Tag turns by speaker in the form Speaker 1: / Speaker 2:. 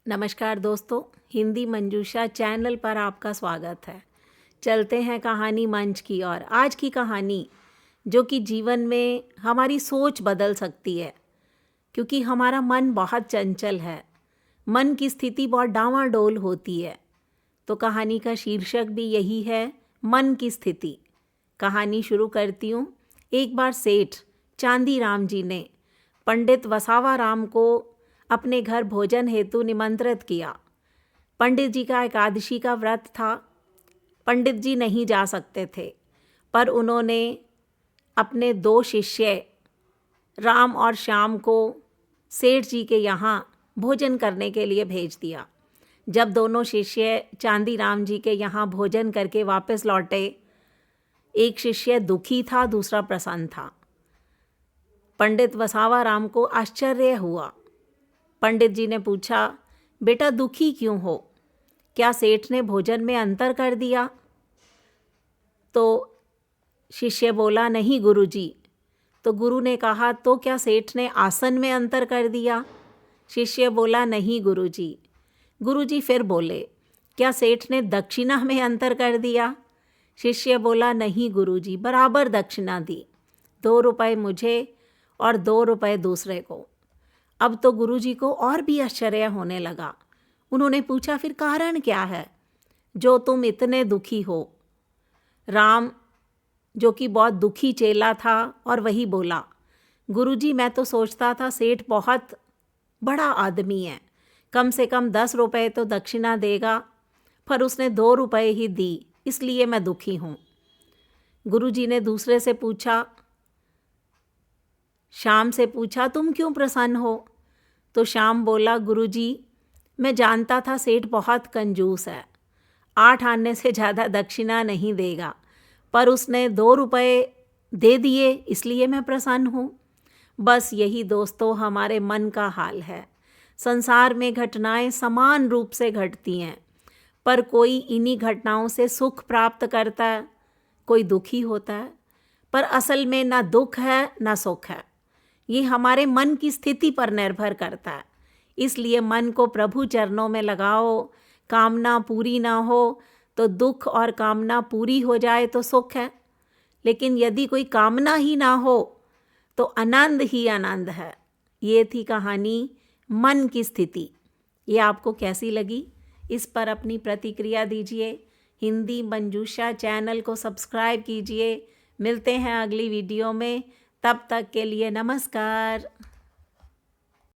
Speaker 1: नमस्कार दोस्तों, हिंदी मंजूषा चैनल पर आपका स्वागत है। चलते हैं कहानी मंच की ओर। आज की कहानी जो कि जीवन में हमारी सोच बदल सकती है, क्योंकि हमारा मन बहुत चंचल है, मन की स्थिति बहुत डांवाडोल होती है। तो कहानी का शीर्षक भी यही है, मन की स्थिति। कहानी शुरू करती हूँ। एक बार सेठ चांदीराम जी ने पंडित वसावा राम को अपने घर भोजन हेतु निमंत्रित किया। पंडित जी का एकादशी का व्रत था। पंडित जी नहीं जा सकते थे, पर उन्होंने अपने 2 शिष्य राम और श्याम को सेठ जी के यहाँ भोजन करने के लिए भेज दिया। जब दोनों शिष्य चांदीराम जी के यहाँ भोजन करके वापस लौटे, एक शिष्य दुखी था, दूसरा प्रसन्न था। पंडित वसावा राम को आश्चर्य हुआ। पंडित जी ने पूछा, बेटा दुखी क्यों हो? क्या सेठ ने भोजन में अंतर कर दिया? तो शिष्य बोला, नहीं गुरुजी। तो गुरु ने कहा, तो क्या सेठ ने आसन में अंतर कर दिया? शिष्य बोला, नहीं गुरुजी। गुरुजी फिर बोले, क्या सेठ ने दक्षिणा में अंतर कर दिया? शिष्य बोला, नहीं गुरुजी, बराबर दक्षिणा दी, 2 रुपए मुझे और 2 रुपए दूसरे को। अब तो गुरुजी को और भी आश्चर्य होने लगा। उन्होंने पूछा, फिर कारण क्या है जो तुम इतने दुखी हो? राम, जो कि बहुत दुखी चेला था, और वही बोला, गुरुजी मैं तो सोचता था सेठ बहुत बड़ा आदमी है, कम से कम 10 रुपए तो दक्षिणा देगा, पर उसने 2 रुपए ही दी, इसलिए मैं दुखी हूँ। गुरुजी ने दूसरे से पूछा, श्याम से पूछा, तुम क्यों प्रसन्न हो? तो श्याम बोला, गुरुजी मैं जानता था सेठ बहुत कंजूस है, 8 आने से ज़्यादा दक्षिणा नहीं देगा, पर उसने 2 रुपए दे दिए, इसलिए मैं प्रसन्न हूँ। बस यही दोस्तों हमारे मन का हाल है। संसार में घटनाएं समान रूप से घटती हैं, पर कोई इन्हीं घटनाओं से सुख प्राप्त करता है, कोई दुखी होता है। पर असल में ना दुख है ना सुख है, ये हमारे मन की स्थिति पर निर्भर करता है। इसलिए मन को प्रभु चरणों में लगाओ। कामना पूरी ना हो तो दुख, और कामना पूरी हो जाए तो सुख है। लेकिन यदि कोई कामना ही ना हो तो आनंद ही आनंद है। ये थी कहानी मन की स्थिति। ये आपको कैसी लगी? इस पर अपनी प्रतिक्रिया दीजिए। हिंदी मंजूषा चैनल को सब्सक्राइब कीजिए। मिलते हैं अगली वीडियो में। तब तक के लिए नमस्कार।